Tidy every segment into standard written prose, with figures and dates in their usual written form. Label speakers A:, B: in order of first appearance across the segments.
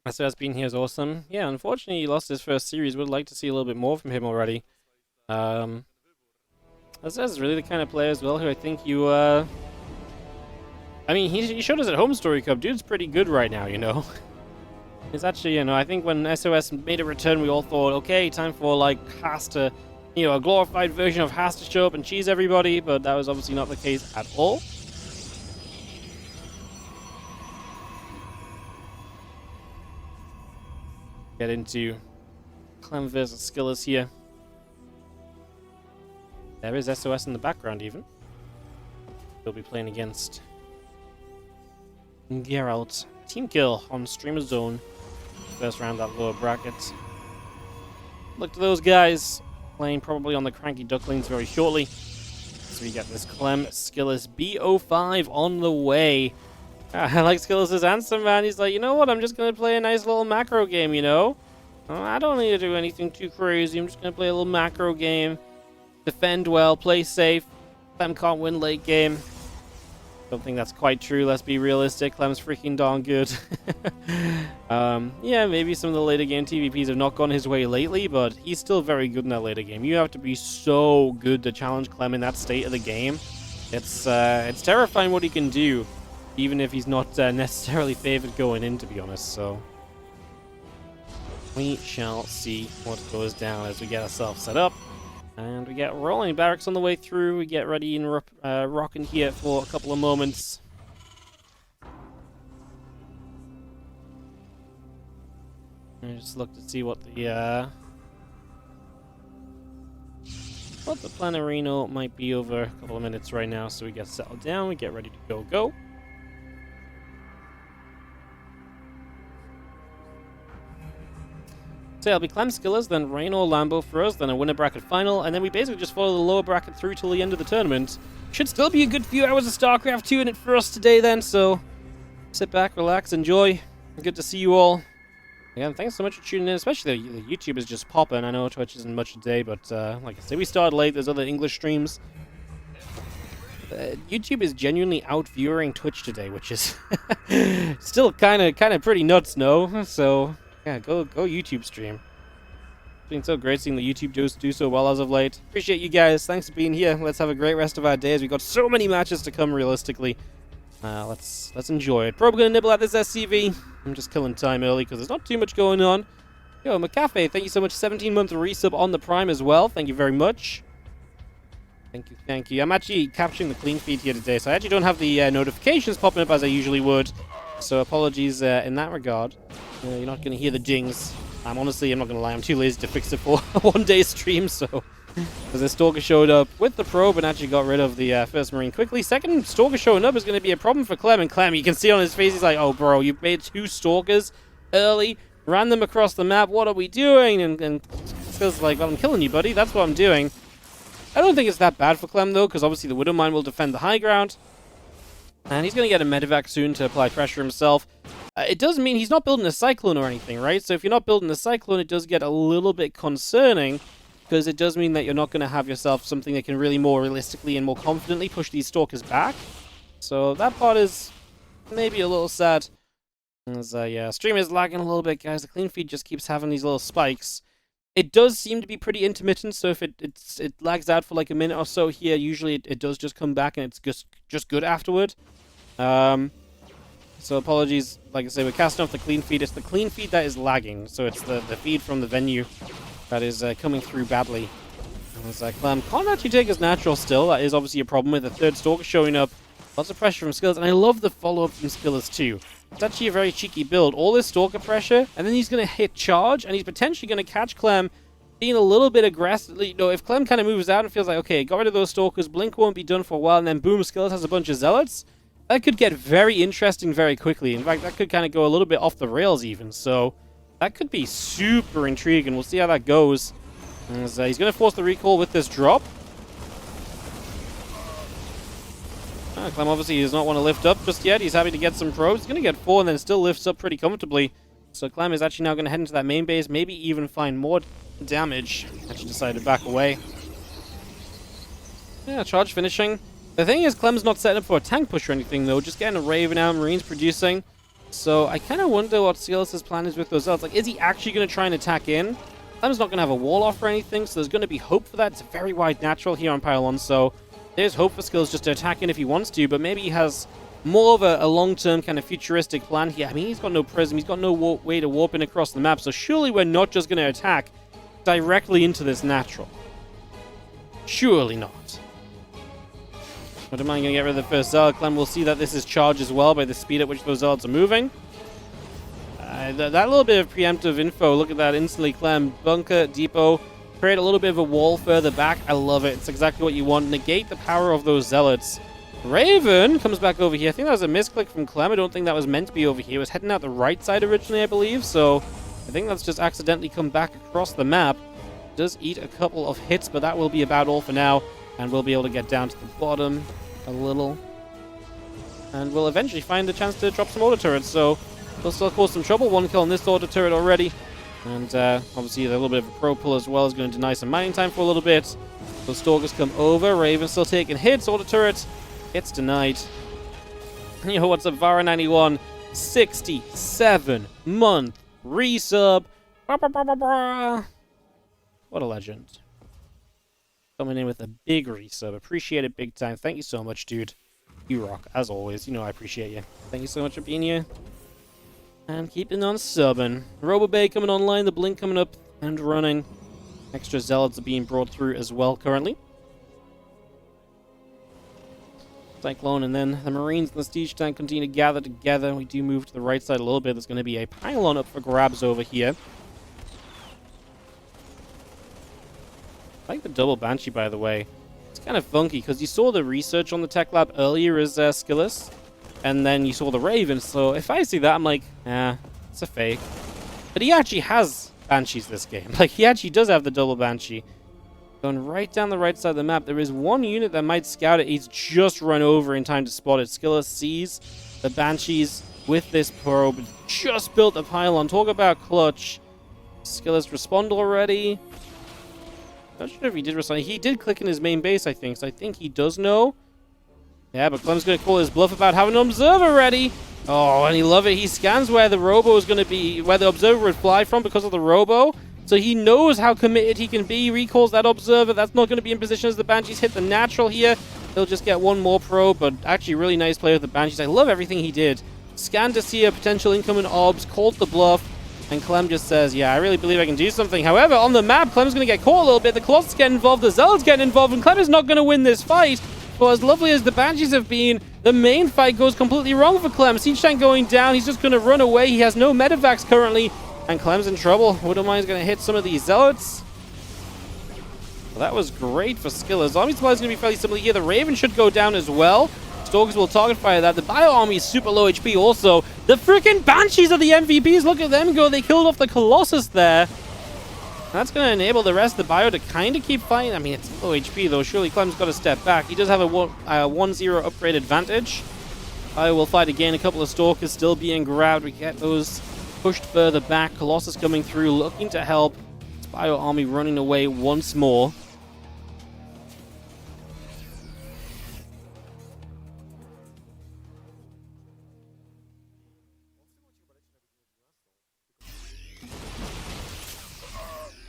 A: SOS being here is awesome. Yeah, unfortunately he lost his first series. Would like to see a little bit more from him already. Um, SOS is really the kind of player as well who I think you, I mean, he showed us at Home Story Cup. Dude's pretty good right now, you know? It's actually, you know, I think when SOS made a return, we all thought, okay, time for, like, Haas to, you know, a glorified version of Haas to show up and cheese everybody, but that was obviously not the case at all. Get into Clem versus SKillous here. There is SOS in the background, even. He'll be playing against Geralt. Team kill on Streamer Zone. First round, that lower bracket. Look to those guys playing probably on the Cranky Ducklings very shortly. So we get this Clem SKillous BO5 on the way. I like SKillous' answer, man. He's like, you know what? I'm just going to play a nice little macro game, you know? I don't need to do anything too crazy. I'm just going to play a little macro game. Defend well, play safe. Clem can't win late game. Don't think that's quite true. Let's be realistic. Clem's freaking darn good. Yeah, maybe some of the later game TvPs have not gone his way lately, but he's still very good in that later game. You have to be so good to challenge Clem in that state of the game. It's terrifying what he can do, even if he's not necessarily favored going in, to be honest. So we shall see what goes down as we get ourselves set up. And we get rolling barracks on the way through. We get ready and rocking here for a couple of moments. And just look to see what the Planarino might be over a couple of minutes right now. So we get settled down. We get ready to go. So it'll be Clem SKillous, then Rain or Lambo for us, then a winner bracket final, and then we basically just follow the lower bracket through till the end of the tournament. Should still be a good few hours of StarCraft 2 in it for us today then, so sit back, relax, enjoy. Good to see you all. Again, thanks so much for tuning in, especially the YouTube is just popping. I know Twitch isn't much today, but like I said, we started late, there's other English streams. YouTube is genuinely out-viewing Twitch today, which is still kind of pretty nuts, no? So yeah, go YouTube stream. It's been so great seeing the YouTube do so well as of late. Appreciate you guys. Thanks for being here. Let's have a great rest of our days. We've got so many matches to come realistically. Let's enjoy it. Probably gonna nibble at this SCV. I'm just killing time early because there's not too much going on. Yo, McCafe, thank you so much. 17-month resub on the Prime as well. Thank you very much. Thank you. I'm actually capturing the clean feed here today, so I actually don't have the notifications popping up as I usually would. So apologies in that regard. You're not going to hear the dings. Honestly, I'm not going to lie, I'm too lazy to fix it for a one-day stream, so... Because the Stalker showed up with the probe and actually got rid of the first Marine quickly. Second Stalker showing up is going to be a problem for Clem, and Clem, you can see on his face, he's like, oh bro, you made 2 Stalkers early, ran them across the map, what are we doing? And feels like, well, I'm killing you, buddy, that's what I'm doing. I don't think it's that bad for Clem, though, because obviously the Widowmine will defend the high ground. And he's going to get a medevac soon to apply pressure himself. It does mean he's not building a Cyclone or anything, right? So if you're not building a Cyclone, it does get a little bit concerning, because it does mean that you're not going to have yourself something that can really more realistically and more confidently push these Stalkers back. So that part is maybe a little sad. As yeah, stream is lagging a little bit, guys. The clean feed just keeps having these little spikes. It does seem to be pretty intermittent, so if it lags out for like a minute or so here, usually it does just come back and it's just good afterward. So apologies, like I say, we're casting off the clean feed. It's the clean feed that is lagging, so it's the feed from the venue that is coming through badly. As Clem can't actually take his natural still. That is obviously a problem with the third Stalker showing up. Lots of pressure from SKillous, and I love the follow-up from SKillous too. It's actually a very cheeky build. All this Stalker pressure, and then he's going to hit charge, and he's potentially going to catch Clem being a little bit aggressive. You know, if Clem kind of moves out and feels like, okay, got rid of those Stalkers, Blink won't be done for a while, and then boom, SKillous has a bunch of Zealots, that could get very interesting very quickly. In fact, that could kind of go a little bit off the rails even, so that could be super intriguing. We'll see how that goes. As, he's going to force the recall with this drop. Clem obviously does not want to lift up just yet. He's happy to get some probes. He's going to get 4 and then still lifts up pretty comfortably. So Clem is actually now going to head into that main base, maybe even find more damage. Actually decided to back away. Yeah, charge finishing. The thing is, Clem's not setting up for a tank push or anything, though. Just getting a Raven out, Marines producing. So I kind of wonder what SKillous' plan is with those zealots. Like, is he actually going to try and attack in? Clem's not going to have a wall off or anything, so there's going to be hope for that. It's a very wide natural here on Pylon, so there's hope for SKillous just to attack in if he wants to, but maybe he has more of a long-term kind of futuristic plan here. I mean, he's got no prism, he's got no way to warp in across the map, so surely we're not just going to attack directly into this natural. Surely not. But am I going to get rid of the first zealot? Clem will see that this is charged as well by the speed at which those zealots are moving. That little bit of preemptive info, look at that instantly. Clem, bunker, depot, create a little bit of a wall further back. I love it. It's exactly what you want. Negate the power of those zealots. Raven comes back over here. I think that was a misclick from Clem. I don't think that was meant to be over here. It was heading out the right side originally, I believe. So I think that's just accidentally come back across the map. Does eat a couple of hits, but that will be about all for now. And we'll be able to get down to the bottom a little. And we'll eventually find a chance to drop some auto turrets. So we'll still cause some trouble. One kill on this auto turret already. And obviously a little bit of a pro pull as well is going to deny some mining time for a little bit. So Stalkers come over. Raven still taking hits. Auto turret gets denied. Yo, what's up, Vara91? 67-month resub. What a legend. Coming in with a big resub. Appreciate it big time. Thank you so much, dude. You rock, as always. You know I appreciate you. Thank you so much for being here. And keeping on subbing. RoboBay coming online, the Blink coming up and running. Extra Zealots are being brought through as well currently. Cyclone and then the Marines and the Siege Tank continue to gather together. We do move to the right side a little bit. There's going to be a pylon up for grabs over here. I like the double Banshee, by the way. It's kind of funky because you saw the research on the Tech Lab earlier as SKillous. And then you saw the Raven, so if I see that, I'm like, it's a fake. But he actually has Banshees this game. Like, he actually does have the double Banshee. Going right down the right side of the map, there is one unit that might scout it. He's just run over in time to spot it. SKillous sees the Banshees with this probe. Just built a pylon. Talk about clutch. SKillous respond already. Not sure if he did respond. He did click in his main base, I think, so I think he does know. Yeah, but Clem's going to call his bluff about having an observer ready. Oh, and he love it. He scans where the robo is going to be, where the observer would fly from because of the robo. So he knows how committed he can be. He recalls that observer. That's not going to be in position as the Banshees hit the natural here. He'll just get one more probe, but actually really nice play with the Banshees. I love everything he did. Scanned to see a potential incoming obs, called the bluff, and Clem just says, yeah, I really believe I can do something. However, on the map, Clem's going to get caught a little bit. The Colossus get involved, the Zealots get involved, and Clem is not going to win this fight. But as lovely as the Banshees have been, the main fight goes completely wrong for Clem. Siege Tank going down. He's just going to run away. He has no medevacs currently. And Clem's in trouble. Widowmine's going to hit some of these Zealots. Well, that was great for SKillous. Zombie supply is going to be fairly similar here. The Raven should go down as well. Stalkers will target fire that. The Bio Army is super low HP also. The freaking Banshees are the MVPs. Look at them go. They killed off the Colossus there. That's going to enable the rest of the Bio to kind of keep fighting. I mean, it's low HP, though. Surely Clem's got to step back. He does have a 1-0 upgrade advantage. Bio will fight again. A couple of Stalkers still being grabbed. We get those pushed further back. Colossus coming through, looking to help. It's Bio Army running away once more.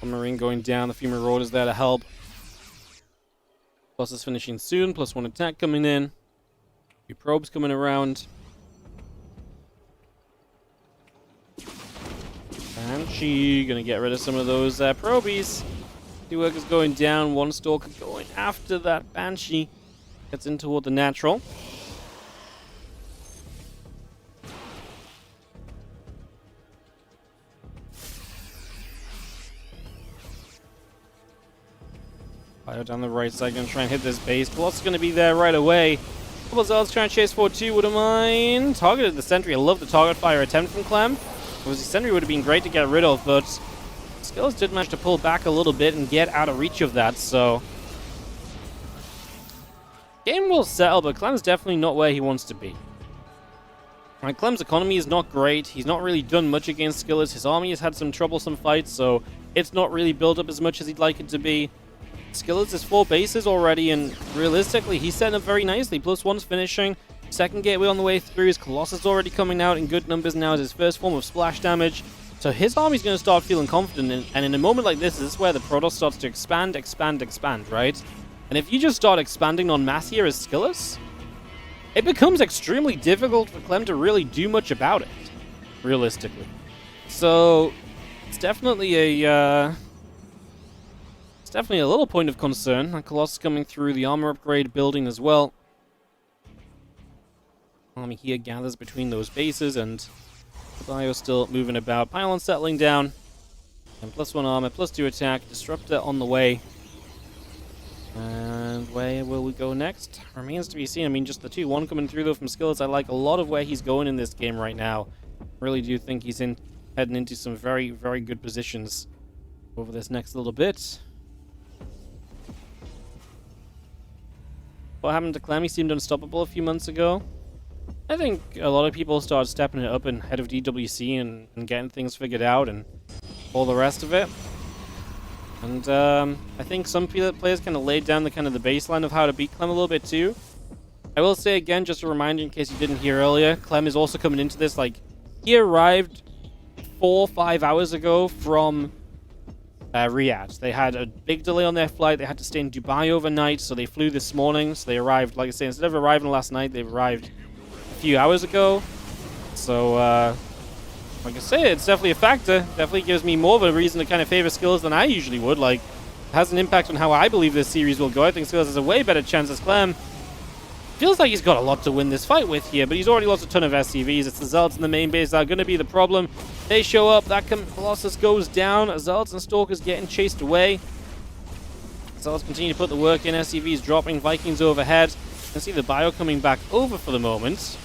A: One Marine going down, the few Marauders there to help. Colossus finishing soon, plus one attack coming in. A few probes coming around. Banshee gonna get rid of some of those probies. Two workers going down, one Stalker going after that Banshee. Gets in toward the natural. Fire down the right side, gonna try and hit this base. Colossus gonna be there right away. Couple of Zealots trying to chase forward too, wouldn't mind. Targeted the sentry. I love the target fire attempt from Clem. Because the sentry would have been great to get rid of, but SKillous did manage to pull back a little bit and get out of reach of that, so game will settle, but Clem's definitely not where he wants to be. Right, Clem's economy is not great. He's not really done much against SKillous. His army has had some troublesome fights, so it's not really built up as much as he'd like it to be. SKillous is 4 bases already, and realistically, he's setting up very nicely. +1's finishing. Second gateway on the way through. His Colossus already coming out in good numbers now as his first form of splash damage. So his army's going to start feeling confident, and in a moment like this is where the Protoss starts to expand, right? And if you just start expanding en masse here as SKillous, it becomes extremely difficult for Clem to really do much about it, realistically. So it's definitely a little point of concern. And Colossus coming through, the armor upgrade building as well. Army here gathers between those bases, and Bio still moving about. Pylon settling down. And +1 armor, +2 attack. Disruptor on the way. And where will we go next? Remains to be seen. I mean, just the 2-1 coming through, though, from SKillous. I like a lot of where he's going in this game right now. Really do think he's heading into some very, very good positions over this next little bit. What happened to Clem? He seemed unstoppable a few months ago. I think a lot of people started stepping it up ahead of DWC and getting things figured out and all the rest of it. And I think some players kind of laid down the baseline of how to beat Clem a little bit too. I will say again, just a reminder in case you didn't hear earlier, Clem is also coming into this like he arrived 4 or 5 hours ago from Riyadh. They had a big delay on their flight. They had to stay in Dubai overnight, so they flew this morning. So they arrived, like I say, instead of arriving last night, they arrived a few hours ago. So, like I say, it's definitely a factor. Definitely gives me more of a reason to kind of favor SKillous than I usually would. Like, it has an impact on how I believe this series will go. I think SKillous has a way better chance as Clem. Feels like he's got a lot to win this fight with here, but he's already lost a ton of SCVs. It's the Zealots in the main base that are going to be the problem. They show up, that Colossus goes down. Zealots and Stalkers getting chased away. Zealots continue to put the work in. SCVs dropping, Vikings overhead. You can see the Bio coming back over for the moment.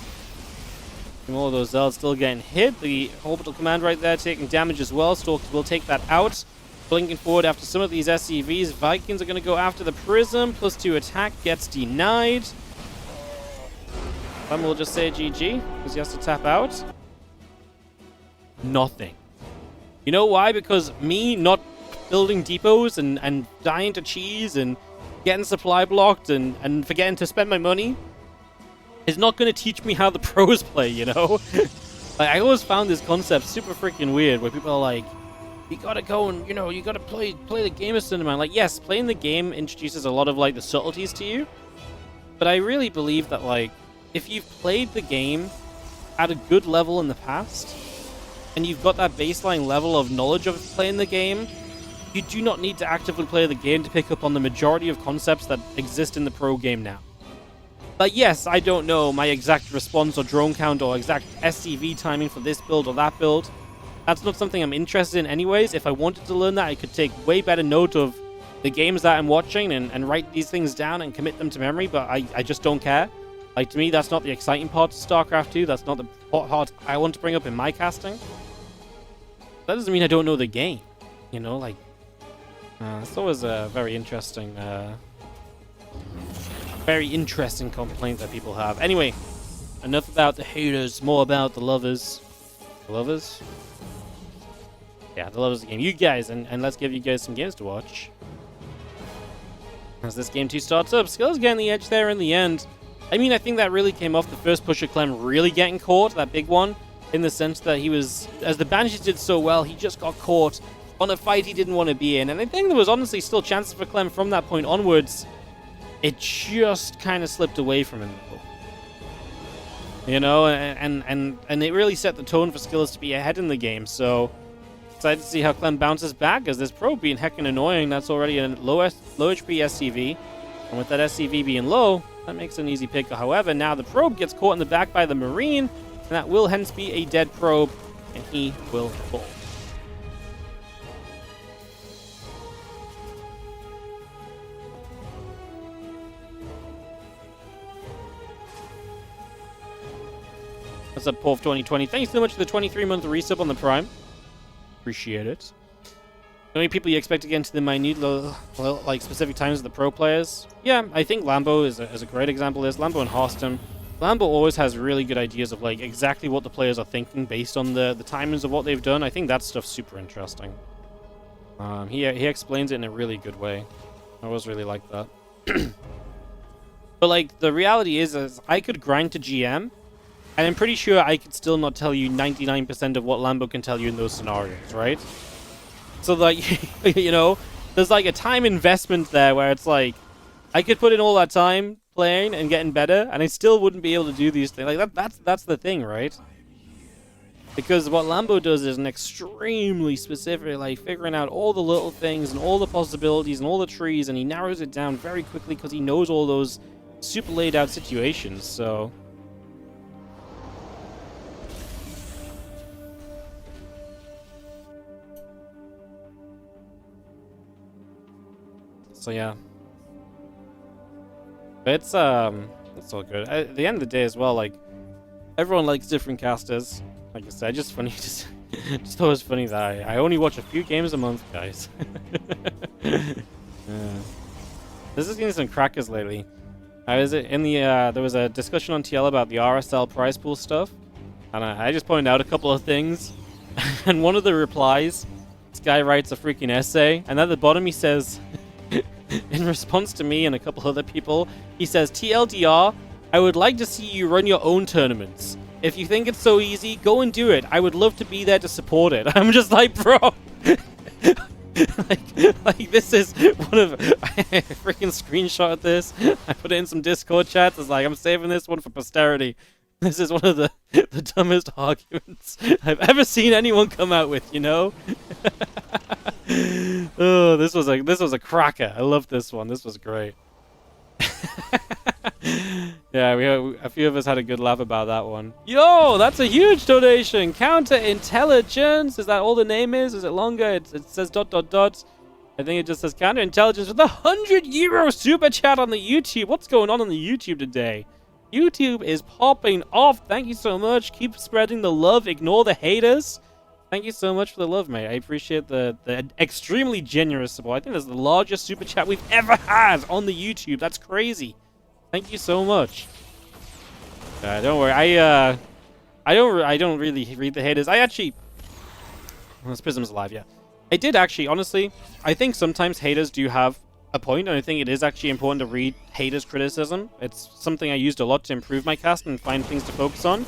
A: And all of those Zealots still getting hit. The Orbital Command right there taking damage as well. Stalkers will take that out. Blinking forward after some of these SCVs. Vikings are going to go after the Prism. +2 attack gets denied. Clem will just say GG, because he has to tap out. Nothing. You know why? Because me not building depots and dying to cheese and getting supply blocked and forgetting to spend my money is not going to teach me how the pros play, you know? Like, I always found this concept super freaking weird, where people are like, you gotta go and, you know, you gotta play the game of cinema. Like, yes, playing the game introduces a lot of, like, the subtleties to you, but I really believe that, like, if you've played the game at a good level in the past, and you've got that baseline level of knowledge of playing the game, you do not need to actively play the game to pick up on the majority of concepts that exist in the pro game now. But yes, I don't know my exact response or drone count or exact SCV timing for this build or that build. That's not something I'm interested in anyways. If I wanted to learn that, I could take way better note of the games that I'm watching and write these things down and commit them to memory, but I just don't care. Like, to me, that's not the exciting part of StarCraft 2. That's not the part I want to bring up in my casting. That doesn't mean I don't know the game. You know, like... it's always a very interesting complaint that people have. Anyway, enough about the haters, more about the lovers. The lovers? Yeah, the lovers of the game. You guys, and let's give you guys some games to watch. As this game 2 starts up, SKillous getting the edge there in the end. I mean, I think that really came off the first push of Clem really getting caught, that big one, in the sense that he was, as the Banshees did so well, he just got caught on a fight he didn't want to be in. And I think there was honestly still chances for Clem from that point onwards. It just kind of slipped away from him, though. You know, and it really set the tone for SKillous to be ahead in the game, so excited to see how Clem bounces back, as this probe being heckin' annoying. That's already a low HP SCV, and with that SCV being low, that makes an easy pick. However, now the probe gets caught in the back by the Marine, and that will hence be a dead probe, and he will fall. What's up, Porf 2020? Thanks so much for the 23-month resub on the Prime. Appreciate it. How many people you expect to get into the minute, like, specific times of the pro players? Yeah, I think Lambo is a great example of this. Lambo and Horston. Lambo always has really good ideas of, like, exactly what the players are thinking based on the timings of what they've done. I think that stuff's super interesting. He explains it in a really good way. I always really like that. But, like, the reality is I could grind to GM, and I'm pretty sure I could still not tell you 99% of what Lambo can tell you in those scenarios, right? So, like, you know, there's, like, a time investment there where it's like, I could put in all that time playing and getting better, and I still wouldn't be able to do these things. Like, that's the thing, right? Because what Lambo does is an extremely specific, like, figuring out all the little things and all the possibilities and all the trees, and he narrows it down very quickly because he knows all those super laid out situations, so... So, yeah. But it's all good. At the end of the day as well, like, everyone likes different casters. Like I said, just funny, just always funny that I only watch a few games a month, guys. This has been some crackers lately. I was in the there was a discussion on TL about the RSL prize pool stuff, and I just pointed out a couple of things. And one of the replies, this guy writes a freaking essay, and at the bottom he says, in response to me and a couple other people, he says, TLDR, I would like to see you run your own tournaments. If you think it's so easy, go and do it. I would love to be there to support it. I'm just like, bro. like this is one of... I freaking screenshot this. I put it in some Discord chats. It's like, I'm saving this one for posterity. This is one of the dumbest arguments I've ever seen anyone come out with, you know? Oh, this was a cracker. I love this one. This was great. Yeah, a few of us had a good laugh about that one. Yo, that's a huge donation. Counterintelligence. Is that all the name is? Is it longer? It says ... I think it just says counterintelligence with a €100 super chat on the YouTube. What's going on the YouTube today? YouTube is popping off. Thank you so much. Keep spreading the love. Ignore the haters. Thank you so much for the love, mate. I appreciate the extremely generous support. I think that's the largest super chat we've ever had on the YouTube. That's crazy. Thank you so much. Don't worry. I don't really read the haters. I actually... Well, this Prism's alive, yeah. I did actually, honestly, I think sometimes haters do have a point, and I think it is actually important to read haters' criticism. It's something I used a lot to improve my cast and find things to focus on.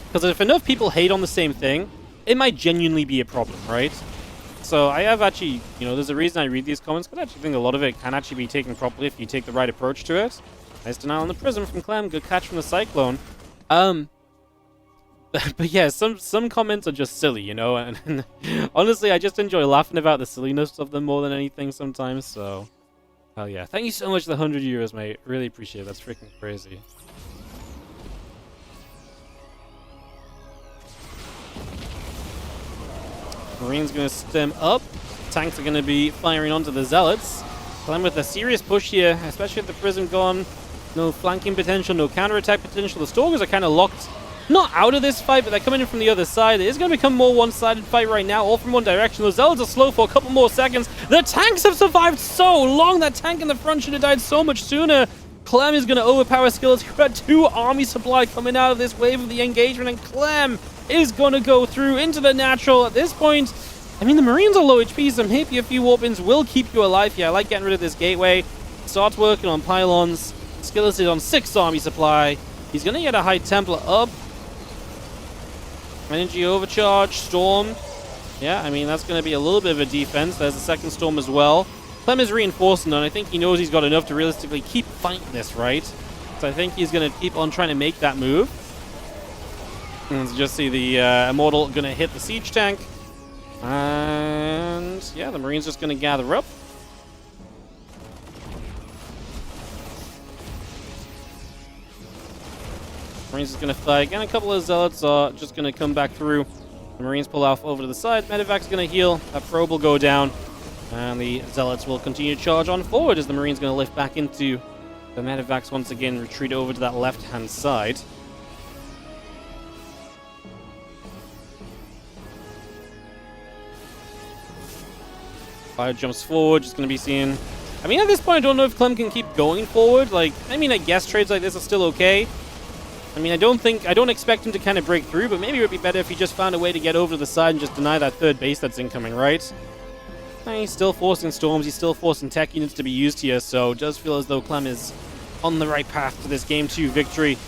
A: Because if enough people hate on the same thing, it might genuinely be a problem, right? So I have actually, you know, there's a reason I read these comments, because I actually think a lot of it can actually be taken properly if you take the right approach to it. Nice denial on the Prism from Clem. Good catch from the Cyclone. But yeah, some comments are just silly, you know, and honestly, I just enjoy laughing about the silliness of them more than anything sometimes, so... Hell yeah. Thank you so much for the €100, mate. Really appreciate it. That's freaking crazy. Marine's going to stem up. Tanks are going to be firing onto the Zealots. Clem with a serious push here, especially with the Prism gone. No flanking potential, no counterattack potential. The Stalkers are kind of locked, not out of this fight, but they're coming in from the other side. It is going to become more one-sided fight right now, all from one direction. The Zealots are slow for a couple more seconds. The tanks have survived so long. That tank in the front should have died so much sooner. Clem is going to overpower SKillous. You've got 2 army supply coming out of this wave of the engagement, and Clem is going to go through into the natural. At this point, I mean, the Marines are low HP, so maybe a few warpins will keep you alive here. I like getting rid of this gateway. Starts working on pylons. SKillous is on 6 army supply. He's going to get a high Templar up. Energy overcharge, storm. Yeah, I mean, that's going to be a little bit of a defense. There's a second storm as well. Clem is reinforcing, and I think he knows he's got enough to realistically keep fighting this, right? So I think he's going to keep on trying to make that move. And just see the Immortal going to hit the siege tank. And yeah, the Marine's just going to gather up. Marines is going to fight again. A couple of Zealots are just going to come back through. The Marines pull off over to the side. Medevac's going to heal. That probe will go down. And the Zealots will continue to charge on forward as the Marine's going to lift back into the Medevacs once again, retreat over to that left-hand side. Fire jumps forward, just going to be seeing... I mean, at this point, I don't know if Clem can keep going forward. Like, I mean, I guess trades like this are still okay. I mean, I don't expect him to kind of break through, but maybe it would be better if he just found a way to get over to the side and just deny that third base that's incoming, right? He's still forcing storms, he's still forcing tech units to be used here, so it does feel as though Clem is on the right path to this Game 2 victory.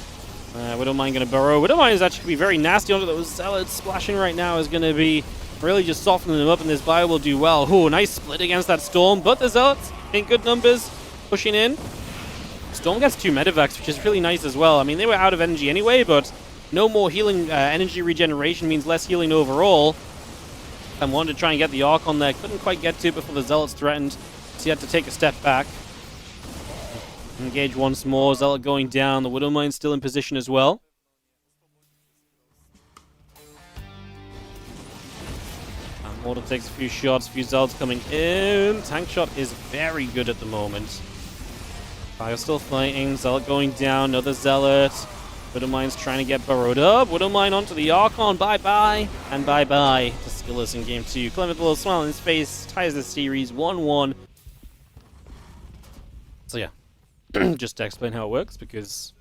A: Widowmine going to burrow. Widowmine is actually going to be very nasty onto those Zealots. Splashing right now is going to be really just softening them up, and this bio will do well. Oh, nice split against that Storm, but the Zealots in good numbers, pushing in. Storm gets 2 medevacs, which is really nice as well. I mean, they were out of energy anyway, but no more healing. Energy regeneration means less healing overall. And wanted to try and get the Arc on there. Couldn't quite get to it before the Zealots threatened, so he had to take a step back. Engage once more. Zealot going down. The Widowmine still in position as well. And Mortal takes a few shots. A few Zealots coming in. Tank shot is very good at the moment. Fire still fighting. Zealot going down. Another Zealot. Widowmine's trying to get burrowed up. Widowmine onto the Archon. Bye-bye. And bye-bye to SKillous in Game 2. Clem with a little smile on his face. Ties the series 1-1. So yeah. Just to explain how it works, because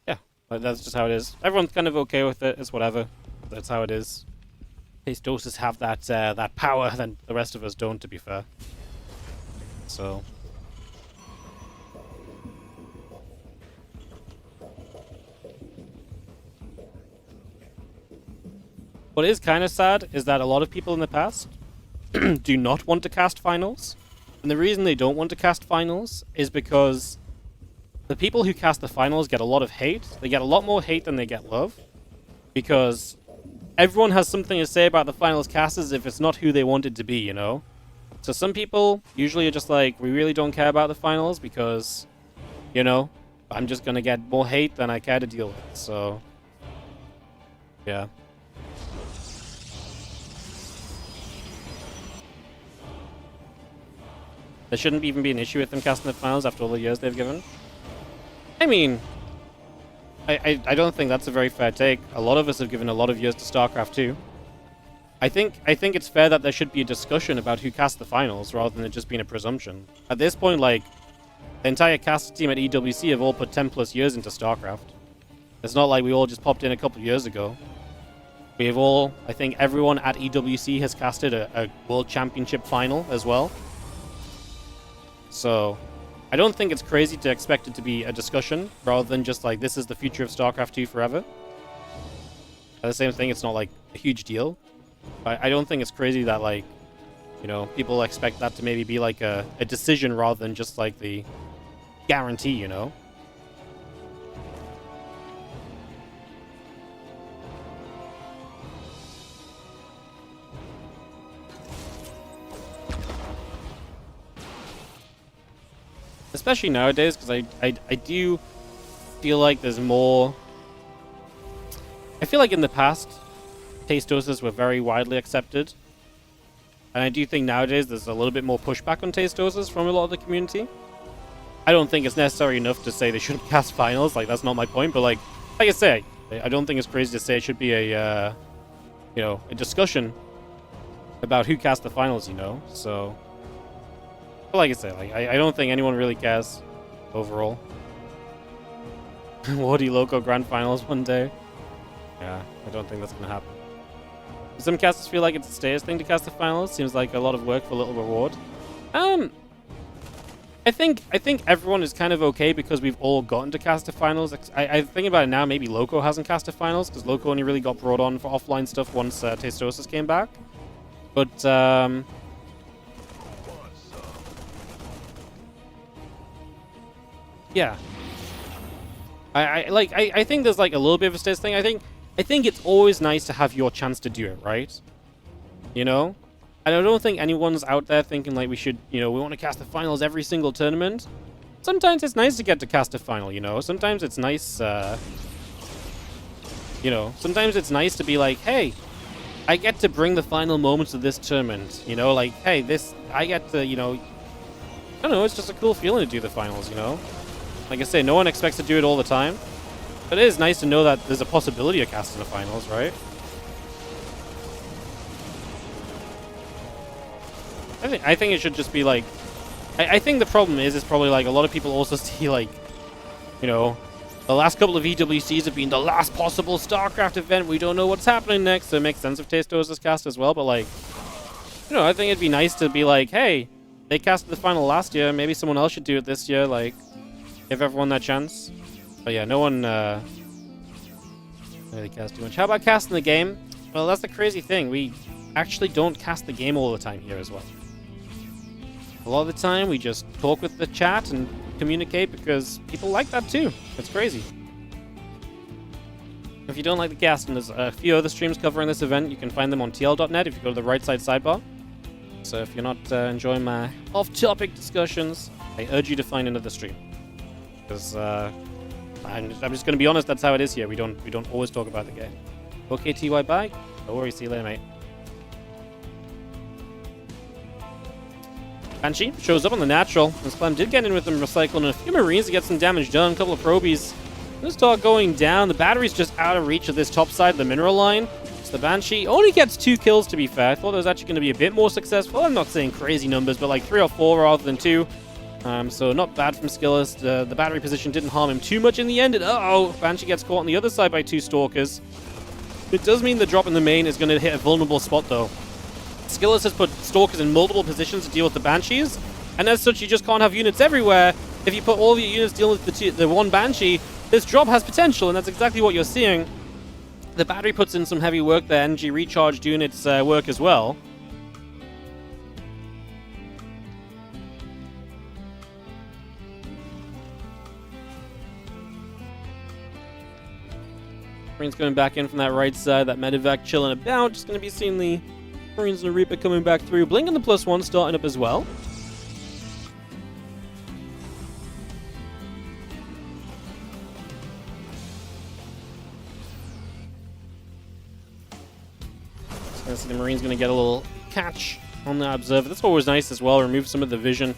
A: yeah, that's just how it is. Everyone's kind of okay with it. It's whatever. That's how it is. Tastosis have that power, then the rest of us don't, to be fair. So what is kind of sad is that a lot of people in the past do not want to cast finals. And the reason they don't want to cast finals is because the people who cast the finals get a lot of hate. They get a lot more hate than they get love. Because everyone has something to say about the finals casters if it's not who they want it to be, you know? So some people usually are just like, we really don't care about the finals because, you know, I'm just going to get more hate than I care to deal with. So, yeah. There shouldn't even be an issue with them casting the finals after all the years they've given. I mean, I don't think that's a very fair take. A lot of us have given a lot of years to StarCraft 2. I think it's fair that there should be a discussion about who cast the finals rather than it just being a presumption. At this point, like, the entire cast team at EWC have all put 10 plus years into StarCraft. It's not like we all just popped in a couple of years ago. We have all, I think everyone at EWC has casted a World Championship final as well. So, I don't think it's crazy to expect it to be a discussion, rather than just like, this is the future of StarCraft 2 forever. At the same thing, it's not like a huge deal. But I don't think it's crazy that, like, you know, people expect that to maybe be like a decision rather than just like the guarantee, you know? Especially nowadays, because I do feel like there's more... I feel like in the past, Tastoses were very widely accepted. And I do think nowadays there's a little bit more pushback on Tastoses from a lot of the community. I don't think it's necessary enough to say they shouldn't cast finals, like that's not my point, but like I say, I don't think it's crazy to say it should be a, you know, a discussion about who cast the finals, you know, so... But like I say, like, I don't think anyone really cares overall. Wardy Loco Grand Finals one day. Yeah, I don't think that's gonna happen. Some casters feel like it's a status thing to cast the finals. Seems like a lot of work for little reward. I think everyone is kind of okay because we've all gotten to cast the finals. I think about it now, maybe Loco hasn't cast the finals because Loco only really got brought on for offline stuff once Tastosis came back. But yeah, I think there's like a little bit of a status thing. I think it's always nice to have your chance to do it, right? You know? And I don't think anyone's out there thinking like we should, you know, we want to cast the finals every single tournament. Sometimes it's nice to get to cast a final, you know? Sometimes it's nice, you know, sometimes it's nice to be like, hey, I get to bring the final moments of this tournament, you know? Like, hey, I get to, you know, I don't know, it's just a cool feeling to do the finals, you know? Like I say, no one expects to do it all the time. But it is nice to know that there's a possibility of casting the finals, right? I think it should just be like... I think the problem is probably like a lot of people also see like, you know, the last couple of EWCs have been the last possible StarCraft event. We don't know what's happening next, so it makes sense if Tastosis cast as well. But like, you know, I think it'd be nice to be like, hey, they casted the final last year. Maybe someone else should do it this year. Like, Give everyone that chance. But yeah, no one really cares too much. How about casting the game? Well, that's the crazy thing. We actually don't cast the game all the time here as well. A lot of the time, we just talk with the chat and communicate because people like that too. It's crazy. If you don't like the casting, there's a few other streams covering this event. You can find them on tl.net if you go to the right side sidebar. So if you're not enjoying my off-topic discussions, I urge you to find another stream. Because I'm just going to be honest, that's how it is here. We don't always talk about the game. Okay, TY, bye. No worries, see you later, mate. Banshee shows up on the natural, as Clem did get in with them recycling and a few Marines to get some damage done, a couple of probies. Let's start going down. The battery's just out of reach of this top side of the mineral line. So the Banshee only gets 2 kills, to be fair. I thought it was actually going to be a bit more successful. I'm not saying crazy numbers, but like 3 or 4 rather than 2. So not bad from SKillous. The battery position didn't harm him too much in the end. And uh-oh, Banshee gets caught on the other side by 2 Stalkers. It does mean the drop in the main is going to hit a vulnerable spot, though. SKillous has put Stalkers in multiple positions to deal with the Banshees, and as such, you just can't have units everywhere. If you put all of your units dealing with the one Banshee, this drop has potential, and that's exactly what you're seeing. The battery puts in some heavy work there. Energy recharged units work as well. Marines going back in from that right side. That medevac chilling about. Just going to be seeing the Marines and the Reaper coming back through. Blink and the +1 starting up as well. So the Marine's going to get a little catch on the Observer. That's always nice as well. Remove some of the vision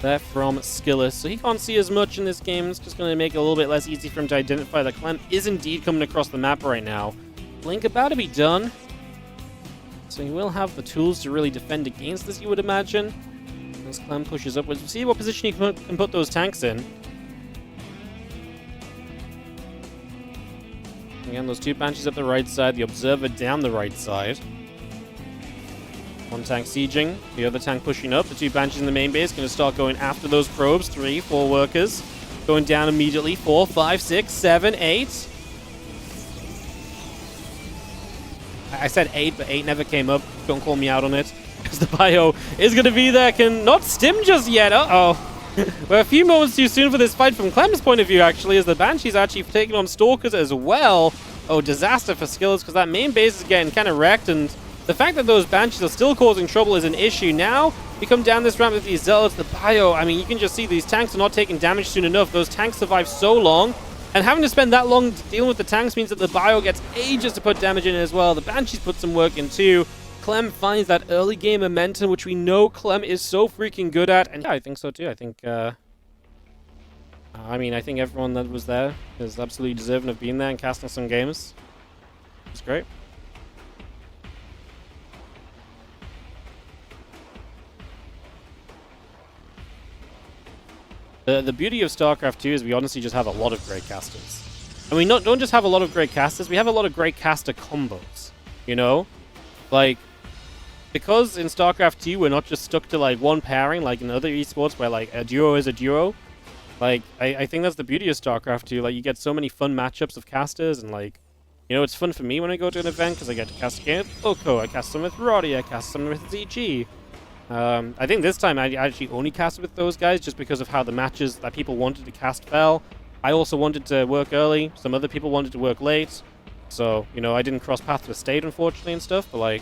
A: there from SKillous. So he can't see as much in this game. It's just going to make it a little bit less easy for him to identify that Clem is indeed coming across the map right now. Blink about to be done. So he will have the tools to really defend against this, you would imagine. As Clem pushes upwards. We'll see what position he can put those tanks in. Again, those 2 Banshees up the right side, the Observer down the right side. One tank sieging, the other tank pushing up. The 2 Banshees in the main base going to start going after those probes. 3, 4 workers. Going down immediately. 4, 5, 6, 7, 8. I said 8, but 8 never came up. Don't call me out on it. Because the bio is going to be there. Can not stim just yet. Uh-oh. We're a few moments too soon for this fight from Clem's point of view, actually, as the Banshee's actually taking on Stalkers as well. Oh, disaster for SKillous, because that main base is getting kind of wrecked, and the fact that those Banshees are still causing trouble is an issue. Now, we come down this ramp with these Zealots. The bio, I mean, you can just see these tanks are not taking damage soon enough. Those tanks survive so long. And having to spend that long dealing with the tanks means that the bio gets ages to put damage in as well. The Banshees put some work in too. Clem finds that early game momentum, which we know Clem is so freaking good at. And yeah, I think so too. I think, I think everyone that was there is absolutely deserving of being there and casting some games. It's great. The beauty of StarCraft 2 is we honestly just have a lot of great casters. And we don't just have a lot of great casters, we have a lot of great caster combos, you know? Like, because in StarCraft 2 we're not just stuck to like one pairing like in other esports where like a duo is a duo. Like, I think that's the beauty of StarCraft 2. Like, you get so many fun matchups of casters, and like, you know, it's fun for me when I go to an event because I get to cast a game with Loco, I cast some with Roddy, I cast some with ZG. I think this time I actually only cast with those guys just because of how the matches that people wanted to cast fell. I also wanted to work early. Some other people wanted to work late. So, you know, I didn't cross paths with State, unfortunately, and stuff. But, like,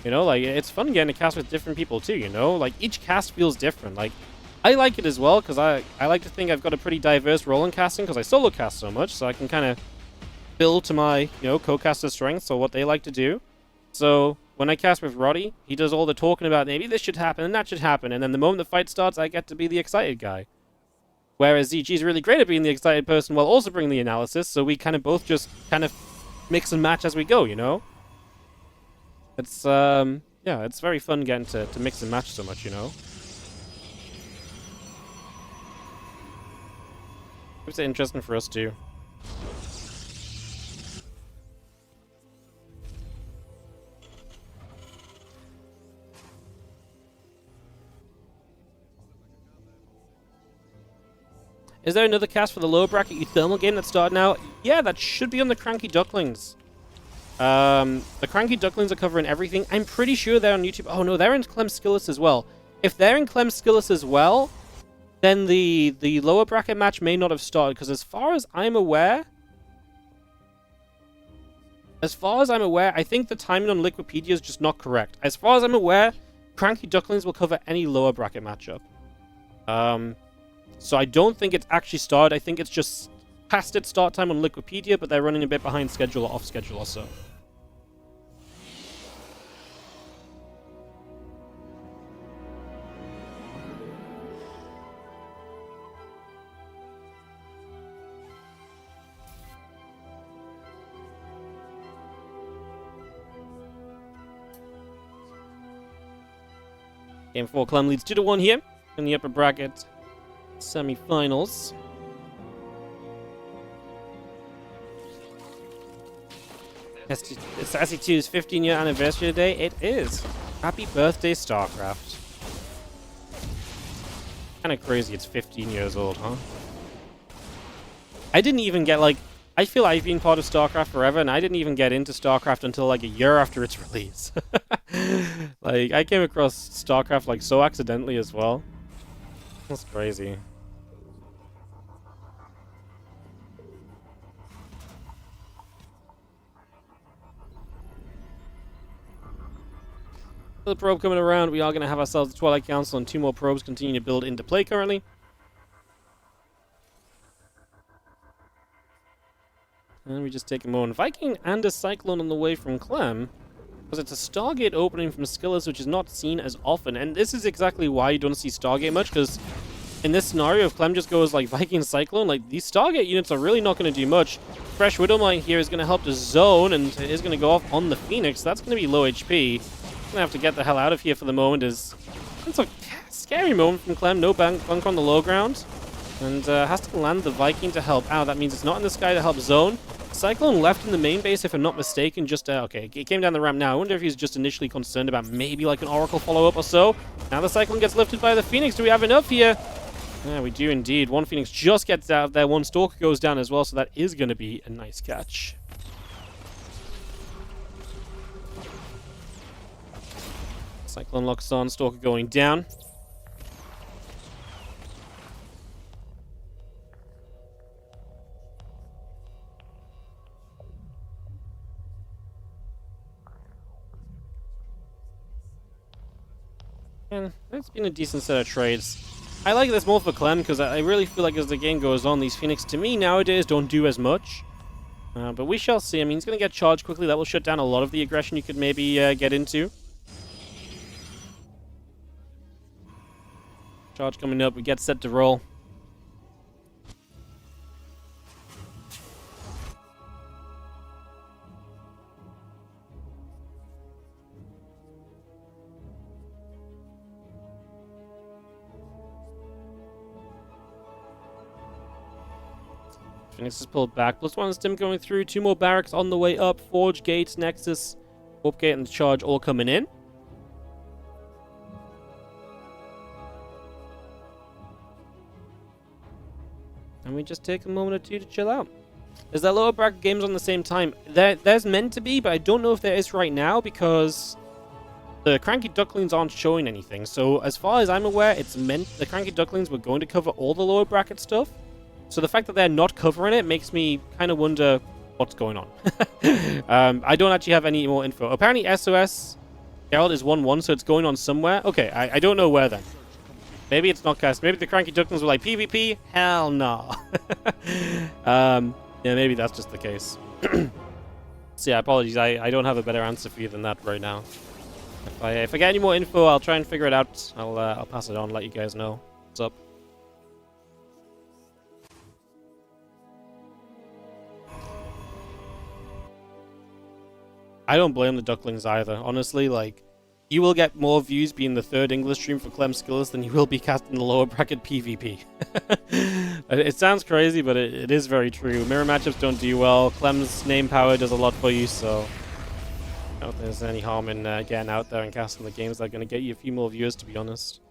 A: you know, like, it's fun getting to cast with different people, too, you know? Like, each cast feels different. Like, I like it as well because I like to think I've got a pretty diverse role in casting because I solo cast so much. So I can kind of build to my, you know, co-caster strengths or what they like to do. So when I cast with Roddy, he does all the talking about maybe this should happen and that should happen, and then the moment the fight starts, I get to be the excited guy. Whereas ZG is really great at being the excited person while also bringing the analysis, so we kind of both just kind of mix and match as we go, you know? It's, yeah, it's very fun getting to mix and match so much, you know? It's interesting for us too. Is there another cast for the lower bracket thermal game that started now? Yeah, that should be on the Cranky Ducklings. The Cranky Ducklings are covering everything. I'm pretty sure they're on YouTube. Oh no, they're in Clem SKillous as well. If they're in Clem SKillous as well, then the lower bracket match may not have started, because as far as I'm aware, I think the timing on Liquipedia is just not correct. As far as I'm aware, Cranky Ducklings will cover any lower bracket matchup. So I don't think it's actually started. I think it's just past its start time on Liquipedia, but they're running a bit behind schedule or off schedule or so. Game 4, Clem leads 2-1 here in the upper bracket semi-finals. It's Sassy 2's 15-year anniversary today. It is. Happy birthday, StarCraft. Kinda crazy it's 15 years old, huh? I didn't even get, like... I feel I've been part of StarCraft forever, and I didn't even get into StarCraft until, like, a year after its release. Like, I came across StarCraft, like, so accidentally as well. That's crazy. The probe coming around, we are going to have ourselves the Twilight Council and 2 more probes continue to build into play currently. And we just take a moment. Viking and a Cyclone on the way from Clem. Because it's a Stargate opening from SKillous, which is not seen as often. And this is exactly why you don't see Stargate much, because in this scenario, if Clem just goes like Viking Cyclone, like these Stargate units are really not going to do much. Fresh Widowmine here is going to help the zone, and is going to go off on the Phoenix. That's going to be low HP. Going to have to get the hell out of here for the moment. It's a scary moment from Clem. No bunker on the low ground. And has to land the Viking to help out. That means it's not in the sky to help zone. Cyclone left in the main base, if I'm not mistaken, just, okay, it came down the ramp now. I wonder if he's just initially concerned about maybe like an Oracle follow-up or so. Now the Cyclone gets lifted by the Phoenix. Do we have enough here? Yeah, we do indeed. One Phoenix just gets out of there. One Stalker goes down as well, so that is going to be a nice catch. Cyclone locks on, Stalker going down. And it's been a decent set of trades. I like this more for Clem because I really feel like as the game goes on, these Phoenix to me nowadays don't do as much. But we shall see. I mean, he's going to get charged quickly. That will shut down a lot of the aggression you could maybe get into. Charge coming up. We get set to roll. Phoenix is pulled back. +1 stim going through. 2 more barracks on the way up. Forge, Gates, Nexus, Warp Gate, and the Charge all coming in. And we just take a moment or two to chill out. Is there lower bracket games on the same time? There's meant to be, but I don't know if there is right now because the Cranky Ducklings aren't showing anything. So as far as I'm aware, it's meant the Cranky Ducklings were going to cover all the lower bracket stuff. So the fact that they're not covering it makes me kind of wonder what's going on. I don't actually have any more info. Apparently SOS Gerald is 1-1, so it's going on somewhere. Okay, I don't know where then. Maybe it's not cast. Maybe the Cranky Ducklings were like, PvP? Hell no. Yeah, maybe that's just the case. So yeah, apologies. I don't have a better answer for you than that right now. If I get any more info, I'll try and figure it out. I'll pass it on, let you guys know what's up. I don't blame the Ducklings either. Honestly, like, you will get more views being the 3rd English stream for Clem SKillous than you will be casting the lower bracket PvP. It sounds crazy, but it is very true. Mirror matchups don't do well. Clem's name power does a lot for you, so I don't think there's any harm in getting out there and casting the games that are going to get you a few more viewers, to be honest.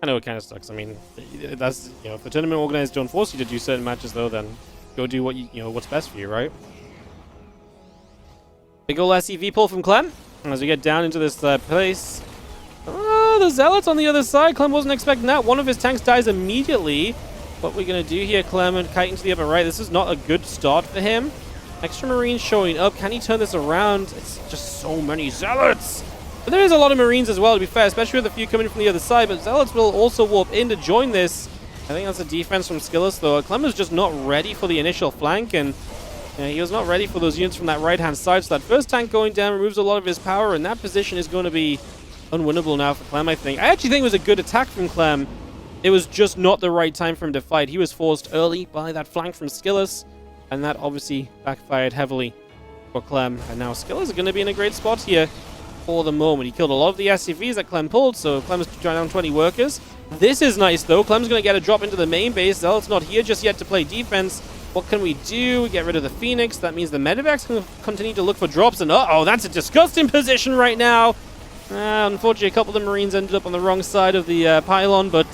A: I know it kind of sucks. I mean, that's, you know, if the tournament organizers don't force you to do certain matches, though, then go do what you know, what's best for you, right? Big ol' SEV pull from Clem as we get down into this place. Oh, the Zealots on the other side. Clem wasn't expecting that. One of his tanks dies immediately. What we're going to do here, Clem, and kiting to the upper right. This is not a good start for him. Extra Marines showing up. Can he turn this around? It's just so many Zealots. But there is a lot of Marines as well, to be fair, especially with a few coming from the other side. But Zealots will also warp in to join this. I think that's a defense from SKillous, though. Clem was just not ready for the initial flank, and he was not ready for those units from that right-hand side. So that first tank going down removes a lot of his power, and that position is going to be unwinnable now for Clem, I think. I actually think it was a good attack from Clem. It was just not the right time for him to fight. He was forced early by that flank from SKillous, and that obviously backfired heavily for Clem. And now SKillous is going to be in a great spot here for the moment. He killed a lot of the SCVs that Clem pulled, so Clem's down 20 workers. This is nice, though. Clem's going to get a drop into the main base. Zealot's not here just yet to play defense. What can we do? We get rid of the Phoenix. That means the Medivacs can continue to look for drops, and uh-oh, that's a disgusting position right now. Unfortunately, a couple of the Marines ended up on the wrong side of the pylon, but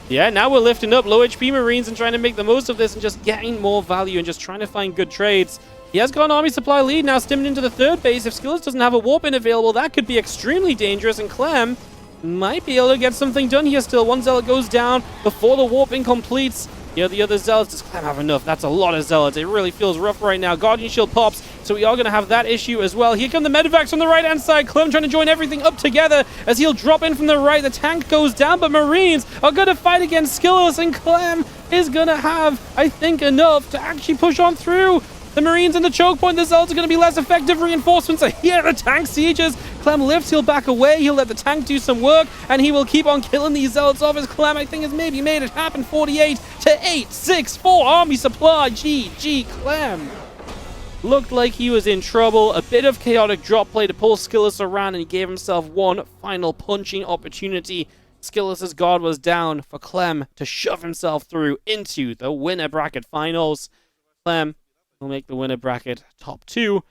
A: yeah, now we're lifting up low HP Marines and trying to make the most of this and just getting more value and just trying to find good trades. He has got an army supply lead now, stimming into the third base. If SKillous doesn't have a warp in available, that could be extremely dangerous, and Clem might be able to get something done here still. One Zealot goes down before the warp in completes. Yeah, the other Zealots, does Clem have enough? That's a lot of Zealots. It really feels rough right now. Guardian Shield pops, so we are going to have that issue as well. Here come the Medivacs on the right-hand side. Clem trying to join everything up together as he'll drop in from the right. The tank goes down, but Marines are going to fight against SKillous, and Clem is going to have, I think, enough to actually push on through. The Marines in the choke point, the Zealots are going to be less effective. Reinforcements are here. The tank sieges. Clem lifts, he'll back away. He'll let the tank do some work, and he will keep on killing these Zealots off as Clem, I think, has maybe made it happen. 48 to 8, 6, 4 army supply. GG, Clem. Looked like he was in trouble. A bit of chaotic drop play to pull SKillous around, and he gave himself one final punching opportunity. SKillous's guard was down for Clem to shove himself through into the winner bracket finals. Clem will make the winner bracket top 2.